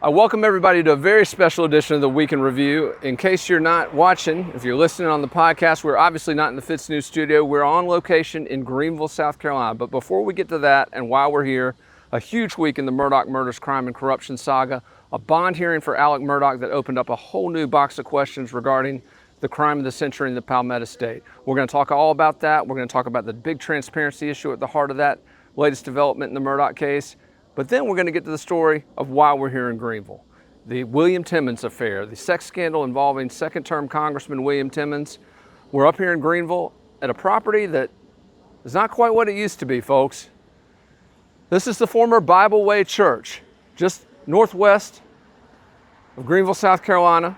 I welcome everybody to a very special edition of the Week in Review. In case you're not watching, if you're listening on the podcast, we're obviously not in the FITSNews studio. We're on location in Greenville, South Carolina. But before we get to that, and while we're here, a huge week in the Murdoch murders, crime, and corruption saga, a bond hearing for Alec Murdoch that opened up a whole new box of questions regarding the crime of the century in the Palmetto State. We're going to talk all about that. We're going to talk about the big transparency issue at the heart of that latest development in the Murdoch case. But then we're going to get to the story of why we're here in Greenville. The William Timmons affair, the sex scandal involving second-term Congressman William Timmons. We're up here in Greenville at a property that is not quite what it used to be, folks. This is the former Bible Way Church, just northwest of Greenville, South Carolina.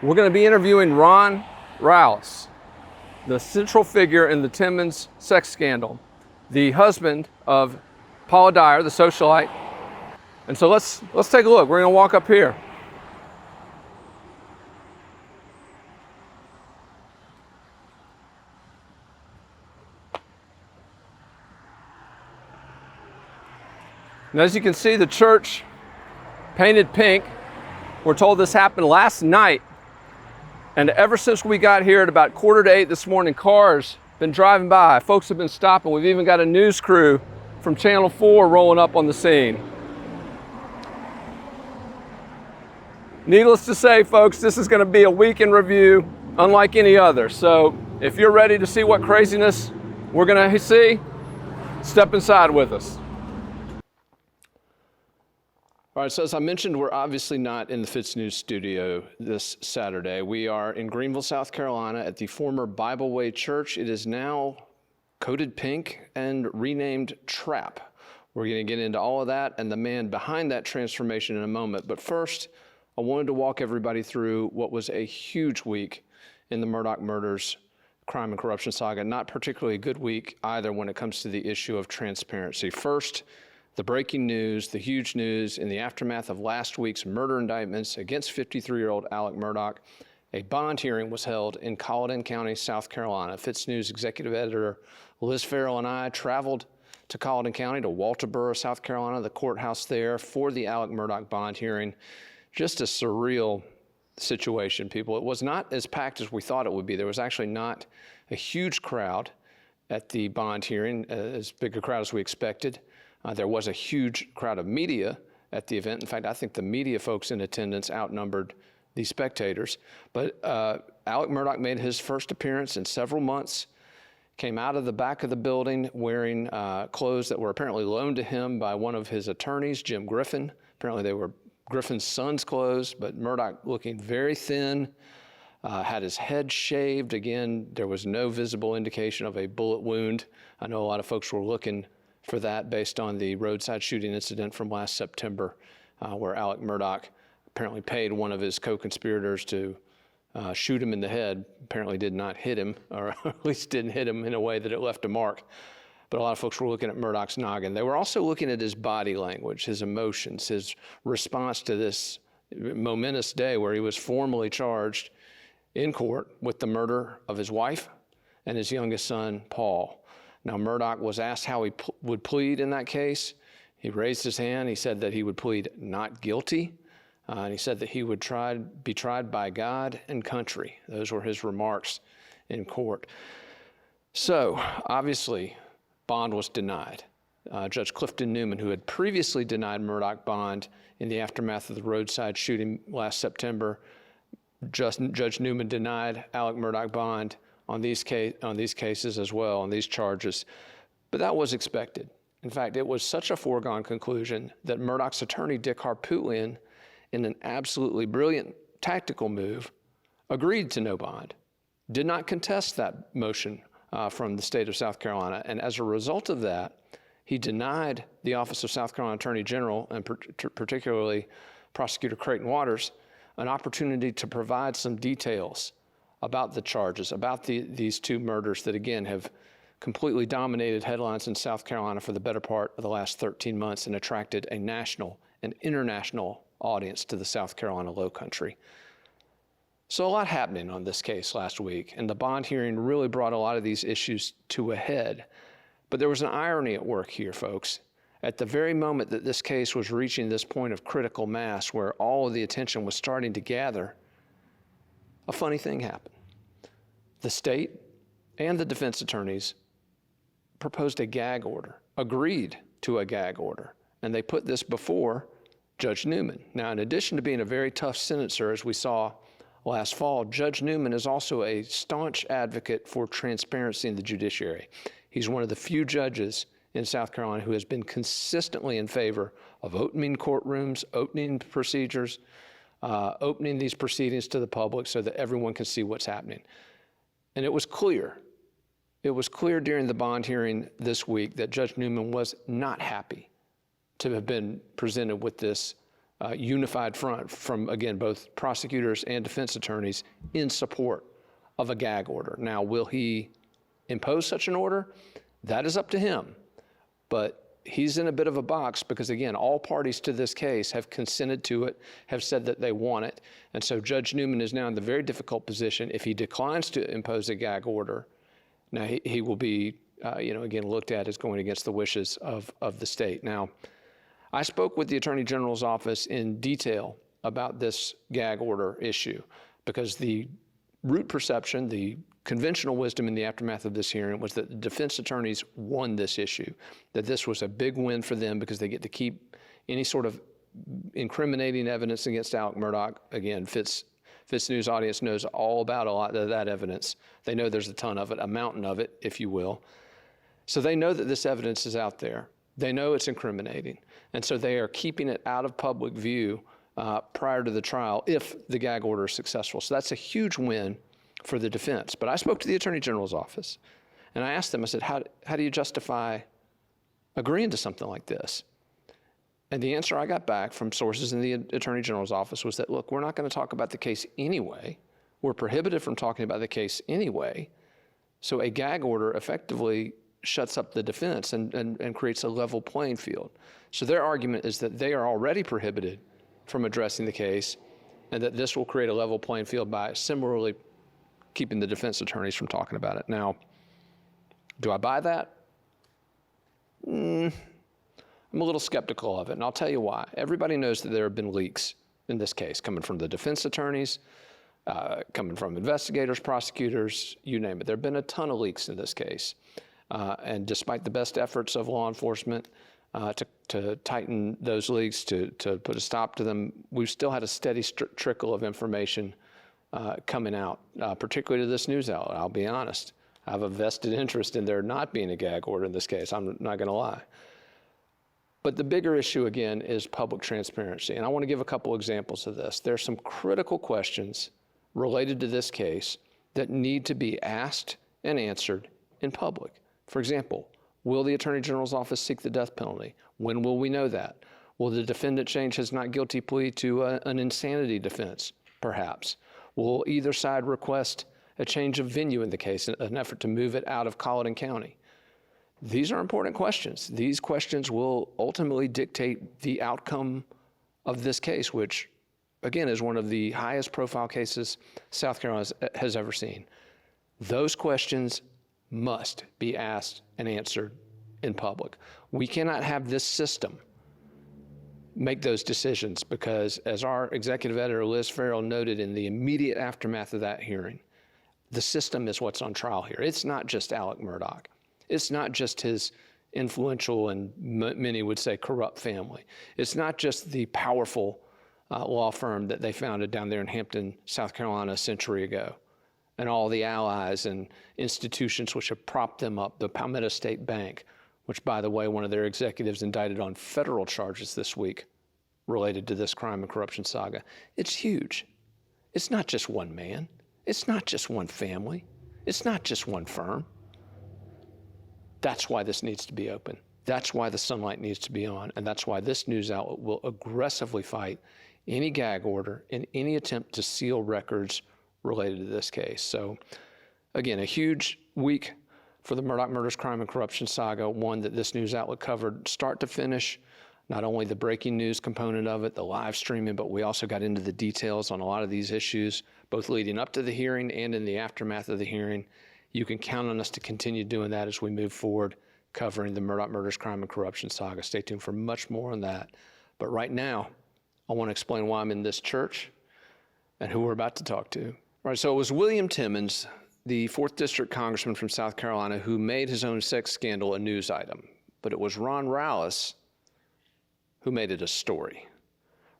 We're going to be interviewing Ron Rallis, the central figure in the Timmons sex scandal, the husband of Paula Dyer, the socialite. And so let's take a look. We're going to walk up here. And as you can see, the church painted pink. We're told this happened last night. And ever since we got here at about 7:45 this morning, cars been driving by. Folks have been stopping. We've even got a news crew from Channel 4 rolling up on the scene. Needless to say, folks, this is going to be a week in review unlike any other. So if you're ready to see what craziness we're going to see, step inside with us. All right, so as I mentioned, we're obviously not in the FITSNews studio this Saturday. We are in Greenville, South Carolina at the former Bible Way Church. It is now coated pink and renamed Trap. We're going to get into all of that and the man behind that transformation in a moment. But first, I wanted to walk everybody through what was a huge week in the Murdoch murders, crime and corruption saga. Not particularly a good week either when it comes to the issue of transparency. First, the breaking news, the huge news in the aftermath of last week's murder indictments against 53-year-old Alec Murdoch. A bond hearing was held in Colleton County, South Carolina. FITSNews executive editor Liz Farrell and I traveled to Colleton County, to Walterboro, South Carolina, the courthouse there for the Alec Murdoch bond hearing. Just a surreal situation, people. It was not as packed as we thought it would be. There was actually not a huge crowd at the bond hearing, as big a crowd as we expected. There was a huge crowd of media at the event. In fact, I think the media folks in attendance outnumbered the spectators. But Alec Murdoch made his first appearance in several months, came out of the back of the building wearing clothes that were apparently loaned to him by one of his attorneys, Jim Griffin. Apparently they were Griffin's son's clothes, but Murdoch looking very thin, had his head shaved. Again, there was no visible indication of a bullet wound. I know a lot of folks were looking for that based on the roadside shooting incident from last September, where Alec Murdoch apparently paid one of his co-conspirators to shoot him in the head. Apparently did not hit him, or at least didn't hit him in a way that it left a mark. But a lot of folks were looking at Murdoch's noggin. They were also looking at his body language, his emotions, his response to this momentous day where he was formally charged in court with the murder of his wife and his youngest son, Paul. Now, Murdoch was asked how he would plead in that case. He raised his hand. He said that he would plead not guilty. And he said that he would be tried by God and country. Those were his remarks in court. So, obviously, bond was denied. Judge Clifton Newman, who had previously denied Murdoch bond in the aftermath of the roadside shooting last September, Judge Newman denied Alec Murdoch bond on these cases as well, on these charges. But that was expected. In fact, it was such a foregone conclusion that Murdoch's attorney, Dick Harpootlian, in an absolutely brilliant tactical move, agreed to no bond, did not contest that motion from the state of South Carolina. And as a result of that, he denied the Office of South Carolina Attorney General, and particularly Prosecutor Creighton Waters, an opportunity to provide some details about the charges, about these two murders that, again, have completely dominated headlines in South Carolina for the better part of the last 13 months and attracted a national and international audience to the South Carolina Lowcountry. So a lot happening on this case last week, and the bond hearing really brought a lot of these issues to a head. But there was an irony at work here, folks. at the very moment that this case was reaching this point of critical mass where all of the attention was starting to gather, a funny thing happened. The state and the defense attorneys proposed a gag order, agreed to a gag order, and they put this before Judge Newman. Now, in addition to being a very tough sentencer, as we saw last fall, Judge Newman is also a staunch advocate for transparency in the judiciary. He's one of the few judges in South Carolina who has been consistently in favor of opening courtrooms, opening procedures, opening these proceedings to the public so that everyone can see what's happening. And it was clear during the bond hearing this week that Judge Newman was not happy to have been presented with this unified front from, again, both prosecutors and defense attorneys in support of a gag order. Now, will he impose such an order? That is up to him. But he's in a bit of a box because, again, all parties to this case have consented to it, have said that they want it. And so Judge Newman is now in the very difficult position. If he declines to impose a gag order, now he will be, again, looked at as going against the wishes of the state. Now, I spoke with the Attorney General's office in detail about this gag order issue because the root perception, the conventional wisdom in the aftermath of this hearing was that the defense attorneys won this issue, that this was a big win for them because they get to keep any sort of incriminating evidence against Alec Murdoch. Again, FITSNews audience knows all about a lot of that evidence. They know there's a ton of it, a mountain of it, if you will. So they know that this evidence is out there. They know it's incriminating. And so they are keeping it out of public view prior to the trial if the gag order is successful. So that's a huge win for the defense. But I spoke to the Attorney General's office, and I asked them, I said, how do you justify agreeing to something like this? And the answer I got back from sources in the Attorney General's office was that, look, we're not going to talk about the case anyway. We're prohibited from talking about the case anyway. So a gag order effectively shuts up the defense and creates a level playing field. So their argument is that they are already prohibited from addressing the case and that this will create a level playing field by similarly keeping the defense attorneys from talking about it. Now, do I buy that? I'm a little skeptical of it, and I'll tell you why. Everybody knows that there have been leaks in this case, coming from the defense attorneys, coming from investigators, prosecutors, you name it. There have been a ton of leaks in this case. And despite the best efforts of law enforcement to tighten those leaks, to put a stop to them, we've still had a steady trickle of information coming out, particularly to this news outlet. I'll be honest. I have a vested interest in there not being a gag order in this case. I'm not going to lie. But the bigger issue, again, is public transparency. And I want to give a couple examples of this. There are some critical questions related to this case that need to be asked and answered in public. For example, will the Attorney General's office seek the death penalty? When will we know that? Will the defendant change his not guilty plea to an insanity defense, perhaps? Will either side request a change of venue in the case, an effort to move it out of Colleton County? These are important questions. These questions will ultimately dictate the outcome of this case, which, again, is one of the highest profile cases South Carolina has ever seen. Those questions must be asked and answered in public. We cannot have this system make those decisions because, as our executive editor Liz Farrell noted in the immediate aftermath of that hearing, the system is what's on trial here. It's not just Alec Murdoch. It's not just his influential and many would say corrupt family. It's not just the powerful law firm that they founded down there in Hampton, South Carolina a century ago, and all the allies and institutions which have propped them up, the Palmetto State Bank, which, by the way, one of their executives indicted on federal charges this week related to this crime and corruption saga. It's huge. It's not just one man. It's not just one family. It's not just one firm. That's why this needs to be open. That's why the sunlight needs to be on, and that's why this news outlet will aggressively fight any gag order and any attempt to seal records related to this case. So, again, a huge week for the Murdoch murders, crime, and corruption saga, one that this news outlet covered start to finish, not only the breaking news component of it, the live streaming, but we also got into the details on a lot of these issues, both leading up to the hearing and in the aftermath of the hearing. You can count on us to continue doing that as we move forward. covering the Murdoch murders, crime, and corruption saga. Stay tuned for much more on that. But right now, I want to explain why I'm in this church and who we're about to talk to. All right, so it was William Timmons, the 4th District Congressman from South Carolina, who made his own sex scandal a news item. But it was Ron Rallis who made it a story.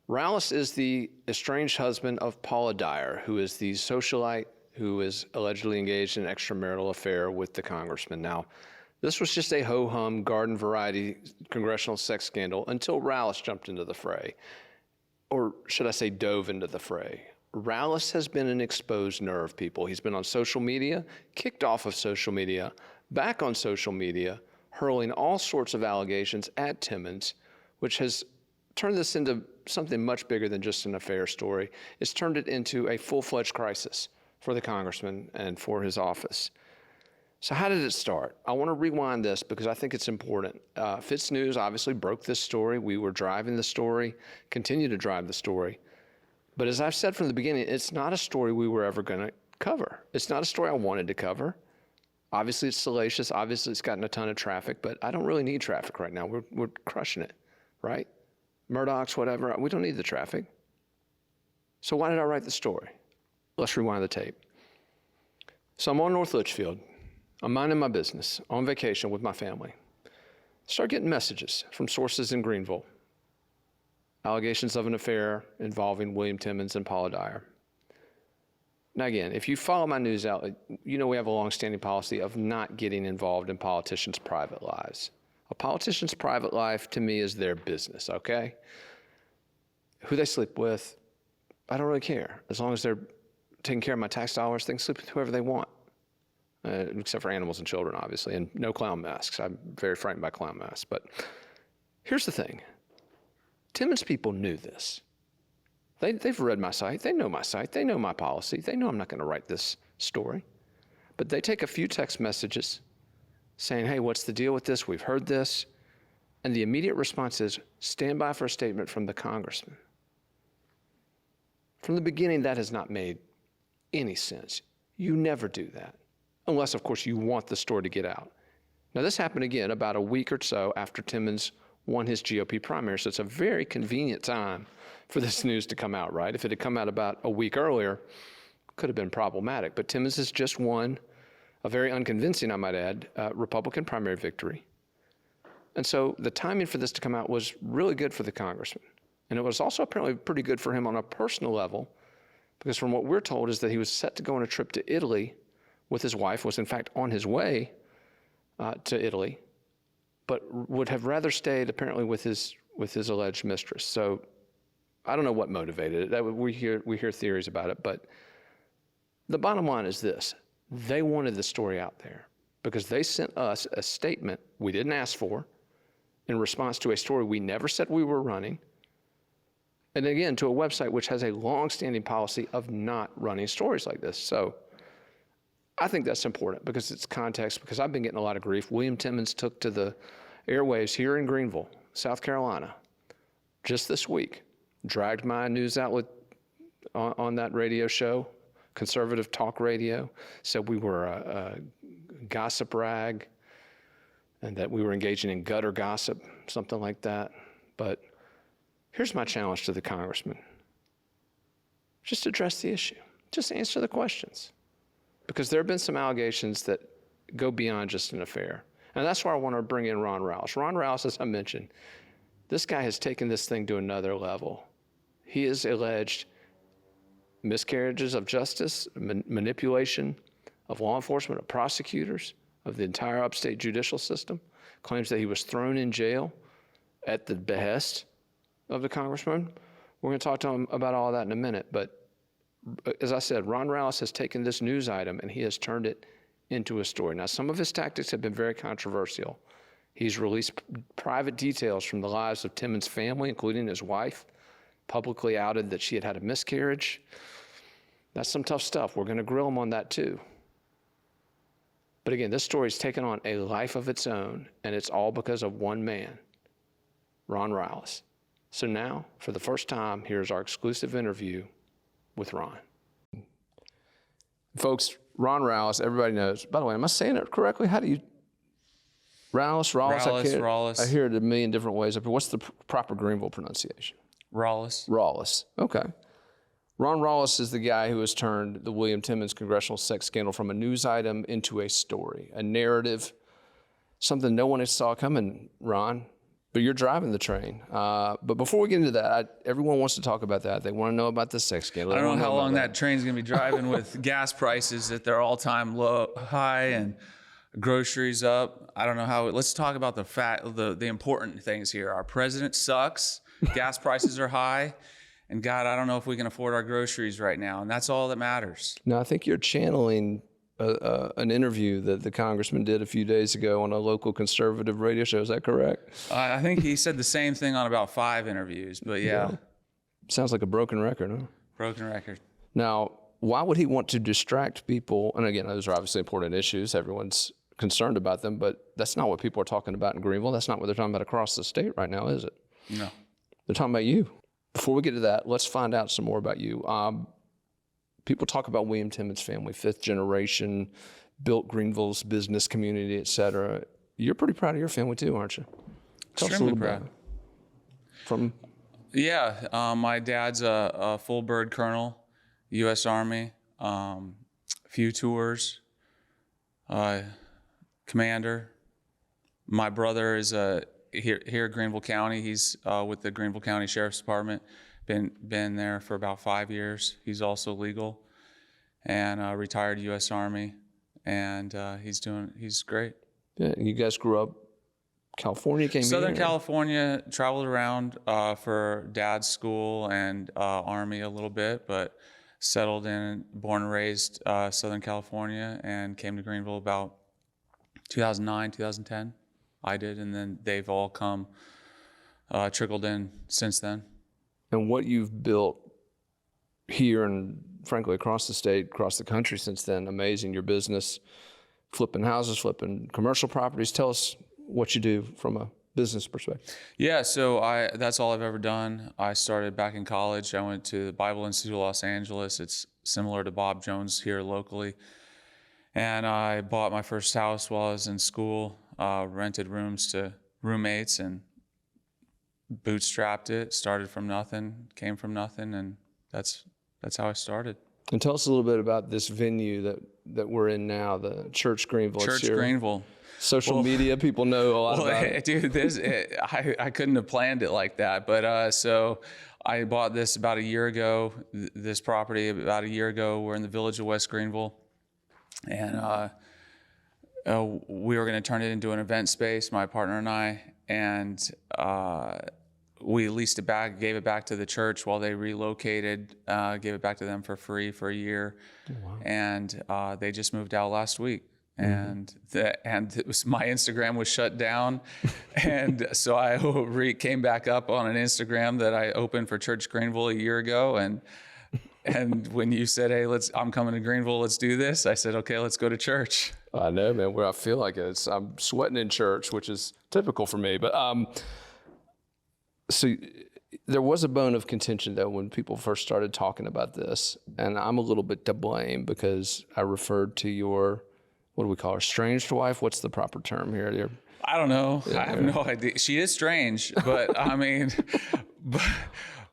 Rallis is the estranged husband of Paula Dyer, who is the socialite who is allegedly engaged in an extramarital affair with the congressman. Now, this was just a ho-hum, garden variety congressional sex scandal until Rallis jumped into the fray. Or should I say dove into the fray. Rallis has been an exposed nerve, people. He's been on social media, kicked off of social media, back on social media, hurling all sorts of allegations at Timmons, which has turned this into something much bigger than just an affair story. It's turned it into a full-fledged crisis for the congressman and for his office. So how did it start? I want to rewind this because I think it's important. FITSNews obviously broke this story. We were driving the story, continue to drive the story. But as I've said from the beginning, it's not a story we were ever going to cover. It's not a story I wanted to cover. Obviously, it's salacious. Obviously, it's gotten a ton of traffic, but I don't really need traffic right now. We're crushing it, right? Murdoch's, whatever. We don't need the traffic. So why did I write the story? Let's rewind the tape. So I'm on North Litchfield. I'm minding my business, on vacation with my family. Start getting messages from sources in Greenville. Allegations of an affair involving William Timmons and Paula Dyer. Now again, if you follow my news outlet, you know we have a long-standing policy of not getting involved in politicians' private lives. A politician's private life, to me, is their business, okay? Who they sleep with, I don't really care. As long as they're taking care of my tax dollars, they can sleep with whoever they want. Except for animals and children, obviously, and no clown masks. I'm very frightened by clown masks. But here's the thing. Timmons people knew this. They've read my site. They know my site. They know my policy. They know I'm not going to write this story. But they take a few text messages saying, hey, what's the deal with this? We've heard this. And the immediate response is, stand by for a statement from the congressman. From the beginning, that has not made any sense. You never do that. Unless, of course, you want the story to get out. Now, this happened again about a week or so after Timmons won his GOP primary, so it's a very convenient time for this news to come out, right? If it had come out about a week earlier, it could have been problematic. But Timmons has just won a very unconvincing, I might add, Republican primary victory. And so the timing for this to come out was really good for the congressman. And it was also apparently pretty good for him on a personal level, because from what we're told is that he was set to go on a trip to Italy with his wife, was in fact on his way to Italy, but would have rather stayed apparently with his alleged mistress. So I don't know what motivated it. We hear theories about it, but the bottom line is this. They wanted the story out there because they sent us a statement we didn't ask for in response to a story we never said we were running, and again, to a website which has a long-standing policy of not running stories like this. So I think that's important because it's context, because I've been getting a lot of grief. William Timmons took to the airwaves here in Greenville, South Carolina, just this week, dragged my news outlet on that radio show, conservative talk radio, said we were a gossip rag and that we were engaging in gutter gossip, something like that. But here's my challenge to the congressman. Just address the issue. Just answer the questions. Because there have been some allegations that go beyond just an affair. And that's why I want to bring in Ron Rallis. Ron Rallis, as I mentioned, this guy has taken this thing to another level. He has alleged miscarriages of justice, manipulation of law enforcement, of prosecutors, of the entire upstate judicial system, claims that he was thrown in jail at the behest of the congressman. We're going to talk to him about all that in a minute, but as I said, Ron Rallis has taken this news item and he has turned it into a story. Now, some of his tactics have been very controversial. He's released private details from the lives of Timmons' family, including his wife, publicly outed that she had had a miscarriage. That's some tough stuff. We're going to grill him on that too. But again, this story's taken on a life of its own, and it's all because of one man, Ron Rallis. So now, for the first time, here's our exclusive interview with Ron. Folks, Ron Rallis, everybody knows. By the way, am I saying it correctly? How do you? Rallis. Rallis. I hear it a million different ways. What's the proper Greenville pronunciation? Rallis. Okay. Ron Rallis is the guy who has turned the William Timmons congressional sex scandal from a news item into a story, a narrative, something no one saw coming, Ron. But you're driving the train. But before we get into that, everyone wants to talk about that. They want to know about the sex scandal. I don't know how long that train's going to be driving with gas prices at their all-time high and groceries up. I don't know how. Let's talk about the important things here. Our president sucks. Gas prices are high. And God, I don't know if we can afford our groceries right now. And that's all that matters. No, I think you're channeling an interview that the congressman did a few days ago on a local conservative radio show. Is that correct? I think he said the same thing on about 5 interviews, but yeah. Sounds like a broken record, huh? Broken record. Now, why would he want to distract people? And again, those are obviously important issues. Everyone's concerned about them, but that's not what people are talking about in Greenville. That's not what they're talking about across the state right now, is it? No. They're talking about you. Before we get to that, let's find out some more about you. People talk about William Timmons family, 5th generation, built Greenville's business community, et cetera. You're pretty proud of your family too, aren't you? Tell us a little proud. bit. From? Yeah, my dad's a full bird colonel, U.S. Army, few tours, commander. My brother is here at Greenville County. He's with the Greenville County Sheriff's Department. Been there for about 5 years. He's also legal and retired U.S. Army, and he's great. Yeah, you guys grew up California, Southern California, traveled around for dad's school and Army a little bit, but settled in, born and raised Southern California, and came to Greenville about 2009, 2010. I did, and then they've all come, trickled in since then. And what you've built here and frankly across the state, across the country since then, amazing. Your business, flipping houses, flipping commercial properties. Tell us what you do from a business perspective. Yeah, so that's all I've ever done. I started back in college. I went to the Bible Institute of Los Angeles. It's similar to Bob Jones here locally. And I bought my first house while I was in school, rented rooms to roommates, and bootstrapped it, started from nothing, came from nothing, and that's how I started. And tell us a little bit about this venue that we're in now, the Church Greenville. Church Greenville. Social media, people know a lot about it. Dude, I couldn't have planned it like that. But so I bought this about a year ago, this property about a year ago. We're in the village of West Greenville. And we were going to turn it into an event space, my partner and I. And we leased it back, gave it back to the church while they relocated, gave it back to them for free for a year. Oh, wow. And they just moved out last week. And my Instagram was shut down, and so I came back up on an Instagram that I opened for Church Greenville a year ago, and when you said, "Hey, I'm coming to Greenville, let's do this," I said, "Okay, let's go to church." I know, man. Where I feel like I'm sweating in church, which is typical for me. But so there was a bone of contention though when people first started talking about this, and I'm a little bit to blame because I referred to your, what do we call her, estranged wife? What's the proper term here? I don't know. Yeah, I have no idea. She is strange, but I mean,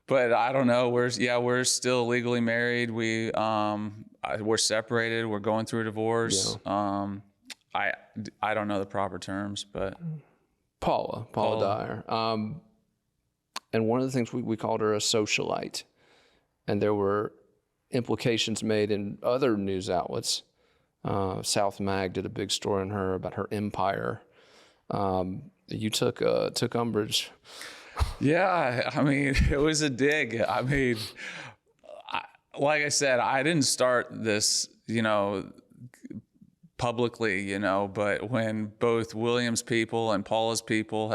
but I don't know. We're still legally married. We're separated. We're going through a divorce. Yeah. I don't know the proper terms, but Paula Dyer. And one of the things we called her a socialite, and there were implications made in other news outlets. South Mag did a big story on her about her empire. You took umbrage. Yeah, I mean, it was a dig. I mean, like I said, I didn't start this, publicly, but when both Williams people and Paula's people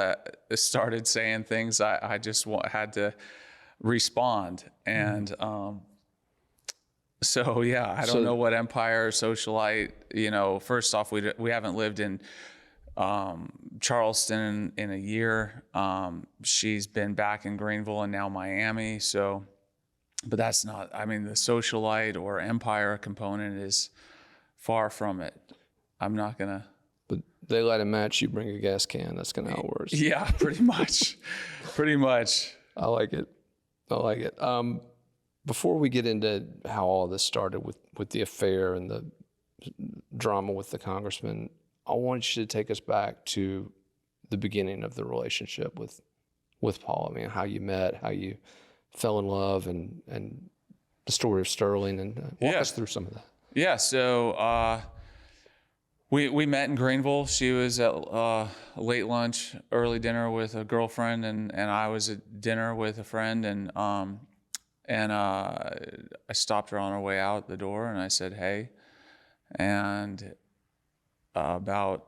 started saying things, I just had to respond. And so, yeah, I don't know what empire, socialite, first off, we haven't lived in Charleston in a year. She's been back in Greenville and now Miami. So, but that's not, the socialite or empire component is far from it. I'm not gonna But they light a match, you bring a gas can. That's kind of how it works. Yeah, pretty much. Pretty much. I like it. I like it. Before we get into how all this started with the affair and the drama with the congressman, I want you to take us back to the beginning of the relationship with Paula. I mean, how you met, how you fell in love, and the story of Sterling, and walk us through some of that. Yeah, so we met in Greenville. She was at late lunch, early dinner with a girlfriend, and I was at dinner with a friend, and I stopped her on her way out the door, and I said, hey. And about,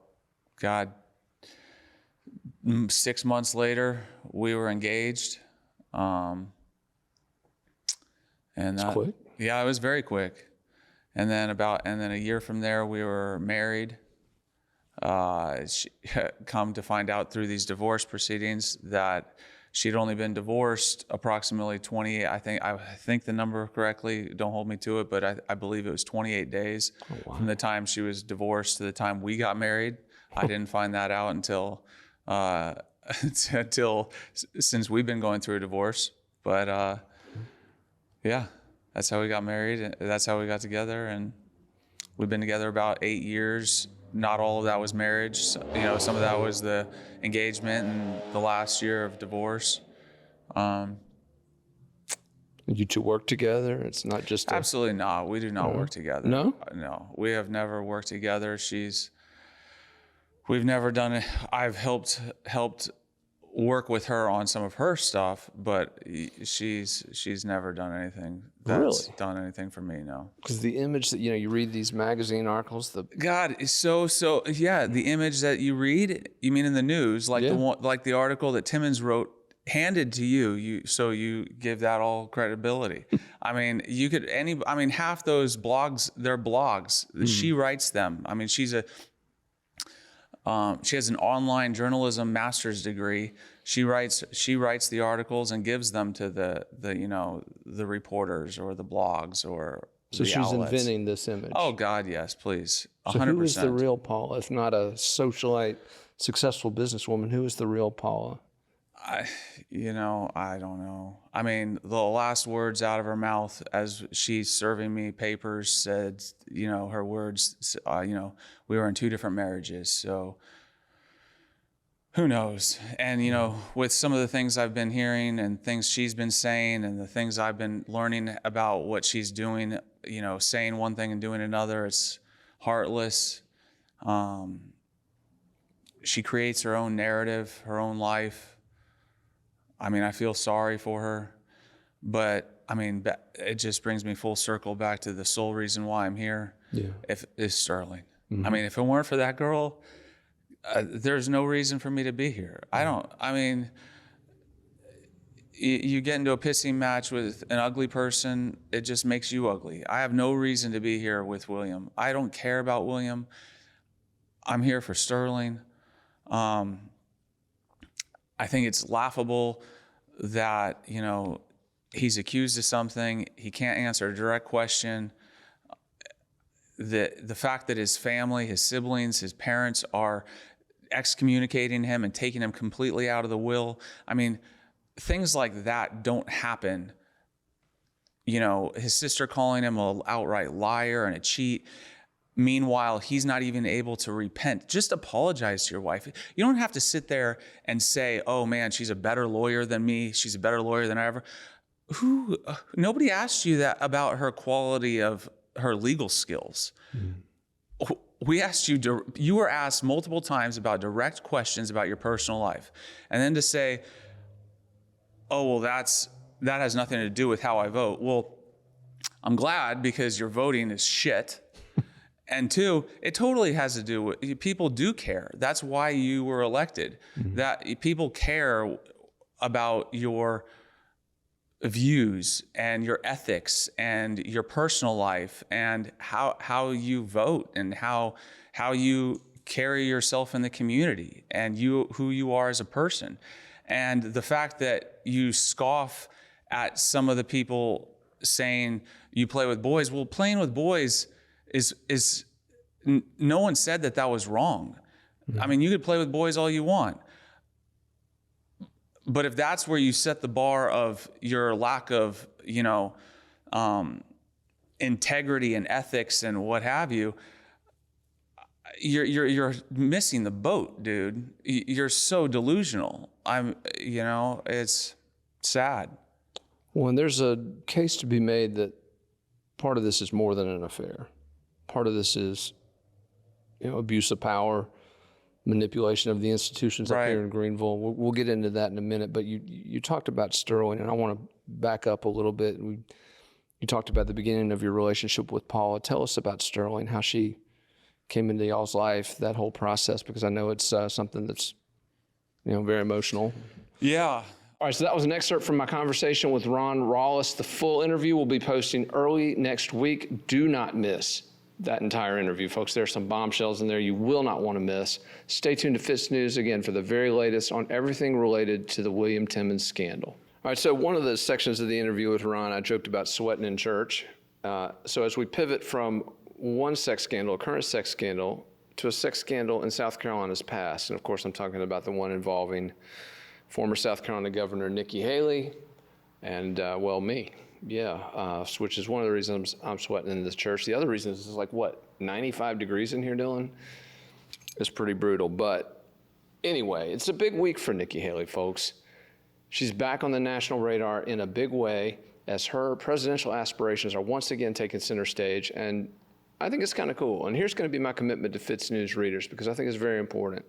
6 months later, we were engaged. And That's quick. Yeah, it was very quick. And then a year from there, we were married. She come to find out through these divorce proceedings that she'd only been divorced approximately 28. I think the number correctly. Don't hold me to it, but I believe it was 28 days from the time she was divorced to the time we got married. I didn't find that out until since we've been going through a divorce. But yeah, that's how we got married. That's how we got together, and we've been together about 8 years. Not all of that was marriage. You know, some of that was the engagement and the last year of divorce. You two work together? It's not just Absolutely not. We do not work together. No? No, we have never worked together. We've never done it. I've helped work with her on some of her stuff, but she's never done anything that's done anything for me. No, because the image that you read these magazine articles, the image that you read, you mean in the news, like the one, like the article that Timmons wrote, handed to you, so you give that all credibility. I mean, half those blogs, they're blogs. She writes them. I mean, she has an online journalism master's degree. She writes the articles and gives them to the reporters or the blogs or so the she's outlets. Inventing this image. Oh God, yes, please. 100%. So who is the real Paula? If not a socialite, successful businesswoman, who is the real Paula? I don't know. I mean, the last words out of her mouth as she's serving me papers said, her words, we were in 2 different marriages. So who knows? And, with some of the things I've been hearing and things she's been saying and the things I've been learning about what she's doing, saying one thing and doing another, it's heartless. She creates her own narrative, her own life. I mean, I feel sorry for her, but I mean, it just brings me full circle back to the sole reason why I'm here. Yeah. Is Sterling. I mean, if it weren't for that girl, there's no reason for me to be here. You get into a pissing match with an ugly person, it just makes you ugly. I have no reason to be here with William. I don't care about William. I'm here for Sterling. I think it's laughable that, he's accused of something. He can't answer a direct question. The fact that his family, his siblings, his parents are excommunicating him and taking him completely out of the will. I mean, things like that don't happen. His sister calling him an outright liar and a cheat. Meanwhile, he's not even able to repent. Just apologize to your wife. You don't have to sit there and say, oh man, she's a better lawyer than me. She's a better lawyer than I ever. Nobody asked you that about her quality of her legal skills. We asked you were asked multiple times about direct questions about your personal life. And then to say, oh, well, that has nothing to do with how I vote. Well, I'm glad, because your voting is shit. And 2, it totally has to do with, people do care. That's why you were elected. That people care about your views and your ethics and your personal life and how you vote and how you carry yourself in the community and who you are as a person. And the fact that you scoff at some of the people saying you play with boys, well, playing with boys is no one said that was wrong. I mean, you could play with boys all you want. But if that's where you set the bar of your lack of, integrity and ethics and what have you, you're missing the boat, dude. You're so delusional. It's sad. Well, and there's a case to be made that part of this is more than an affair. Part of this is, abuse of power, manipulation of the institutions up here in Greenville. We'll get into that in a minute, but you talked about Sterling, and I want to back up a little bit. You talked about the beginning of your relationship with Paula. Tell us about Sterling, how she came into y'all's life, that whole process, because I know it's something that's, very emotional. Yeah. All right, so that was an excerpt from my conversation with Ron Rallis. The full interview will be posting early next week. Do not miss that entire interview, folks. There are some bombshells in there you will not want to miss. Stay tuned to FITSNews, again, for the very latest on everything related to the William Timmons scandal. All right, so one of the sections of the interview with Ron, I joked about sweating in church. So as we pivot from one sex scandal, a current sex scandal, to a sex scandal in South Carolina's past, and of course I'm talking about the one involving former South Carolina Governor Nikki Haley and, me. Yeah, which is one of the reasons I'm sweating in this church. The other reason is it's 95 degrees in here, Dylan? It's pretty brutal. But anyway, it's a big week for Nikki Haley, folks. She's back on the national radar in a big way as her presidential aspirations are once again taking center stage. And I think it's kind of cool. And here's going to be my commitment to FITSNews readers, because I think it's very important.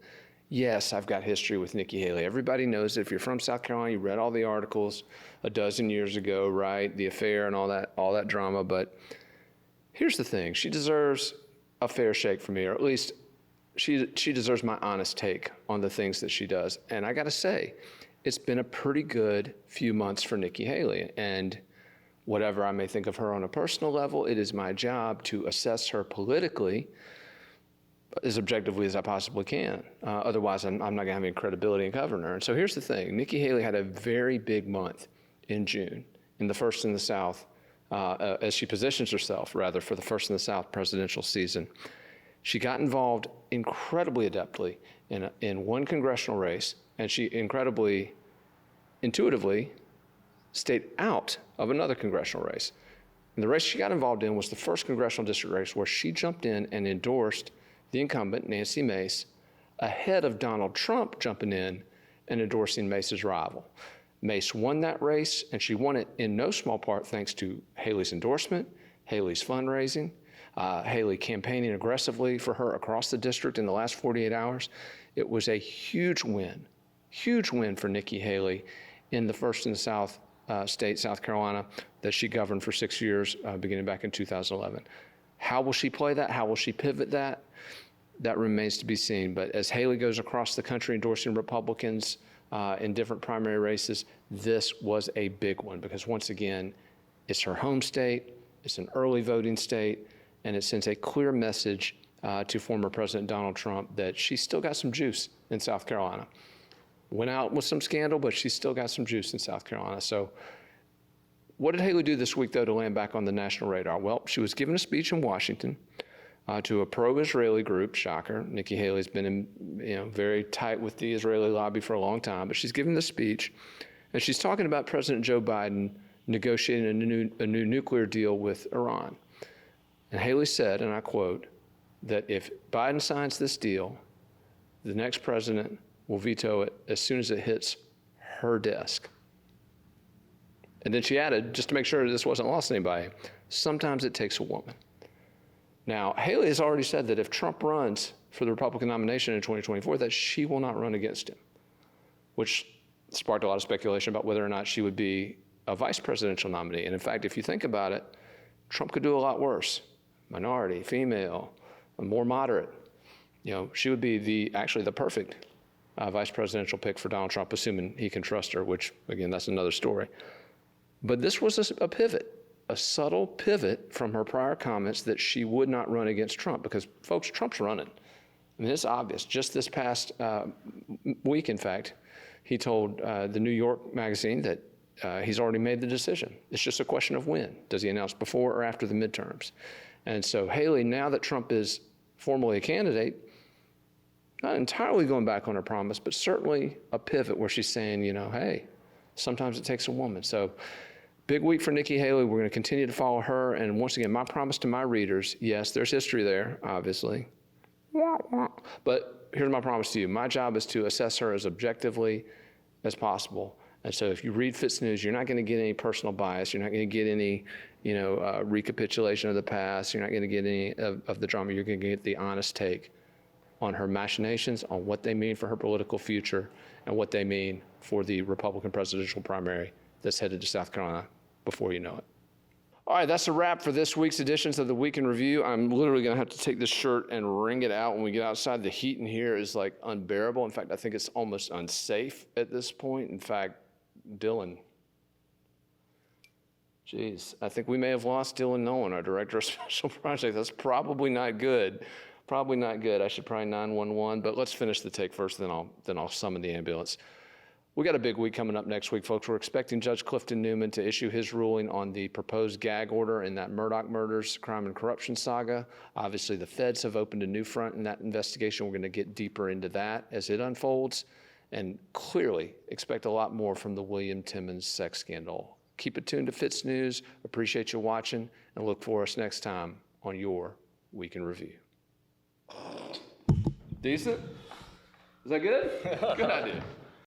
Yes, I've got history with Nikki Haley. Everybody knows it. If you're from South Carolina, you read all the articles a dozen years ago, right? The affair and all that drama. But here's the thing. She deserves a fair shake from me, or at least she deserves my honest take on the things that she does. And I got to say, it's been a pretty good few months for Nikki Haley. And whatever I may think of her on a personal level, it is my job to assess her politically as objectively as I possibly can. Otherwise, I'm not going to have any credibility in covering her. And so here's the thing. Nikki Haley had a very big month in June, in the First in the South, as she positions herself, rather, for the First in the South presidential season. She got involved incredibly adeptly in one congressional race, and she incredibly intuitively stayed out of another congressional race. And the race she got involved in was the first congressional district race where she jumped in and endorsed the incumbent, Nancy Mace, ahead of Donald Trump jumping in and endorsing Mace's rival. Mace won that race, and she won it in no small part thanks to Haley's endorsement, Haley's fundraising, Haley campaigning aggressively for her across the district in the last 48 hours. It was a huge win for Nikki Haley in the First in the South state, South Carolina, that she governed for 6 years, beginning back in 2011. How will she play that? How will she pivot that? That remains to be seen. But as Haley goes across the country endorsing Republicans in different primary races, this was a big one because, once again, it's her home state, it's an early voting state, and it sends a clear message to former President Donald Trump that she's still got some juice in South Carolina. Went out with some scandal, but she's still got some juice in South Carolina. So what did Haley do this week, though, to land back on the national radar? Well, she was giving a speech in Washington to a pro-Israeli group. Shocker. Nikki Haley's been very tight with the Israeli lobby for a long time, but she's giving the speech, and she's talking about President Joe Biden negotiating a new nuclear deal with Iran. And Haley said, and I quote, that if Biden signs this deal, the next president will veto it as soon as it hits her desk. And then she added, just to make sure this wasn't lost on anybody, sometimes it takes a woman. Now, Haley has already said that if Trump runs for the Republican nomination in 2024, that she will not run against him, which sparked a lot of speculation about whether or not she would be a vice presidential nominee. And in fact, if you think about it, Trump could do a lot worse. Minority, female, more moderate. She would be actually the perfect vice presidential pick for Donald Trump, assuming he can trust her, which, again, that's another story. But this was a pivot, a subtle pivot from her prior comments that she would not run against Trump, because, folks, Trump's running. I mean, it's obvious. Just this past week, in fact, he told the New York magazine that he's already made the decision. It's just a question of when. Does he announce before or after the midterms? And so Haley, now that Trump is formally a candidate, not entirely going back on her promise, but certainly a pivot where she's saying, hey, sometimes it takes a woman. So big week for Nikki Haley. We're going to continue to follow her. And once again, my promise to my readers, yes, there's history there, obviously. But here's my promise to you. My job is to assess her as objectively as possible. And so if you read FITSNews, you're not going to get any personal bias. You're not going to get any, recapitulation of the past. You're not going to get any of the drama. You're going to get the honest take on her machinations, on what they mean for her political future, and what they mean for the Republican presidential primary that's headed to South Carolina before you know it. All right, that's a wrap for this week's editions of the Week in Review. I'm literally going to have to take this shirt and wring it out when we get outside. The heat in here is like unbearable. In fact, I think it's almost unsafe at this point. In fact, Dylan, geez, I think we may have lost Dylan Nolan, our director of special projects. That's probably not good. Probably not good. I should probably 911, but let's finish the take first, then I'll summon the ambulance. We got a big week coming up next week, folks. We're expecting Judge Clifton Newman to issue his ruling on the proposed gag order in that Murdoch murders, crime and corruption saga. Obviously, the feds have opened a new front in that investigation. We're going to get deeper into that as it unfolds, and clearly expect a lot more from the William Timmons sex scandal. Keep it tuned to FITSNews. Appreciate you watching, and look for us next time on your Week in Review. Decent? Is that good? Good idea.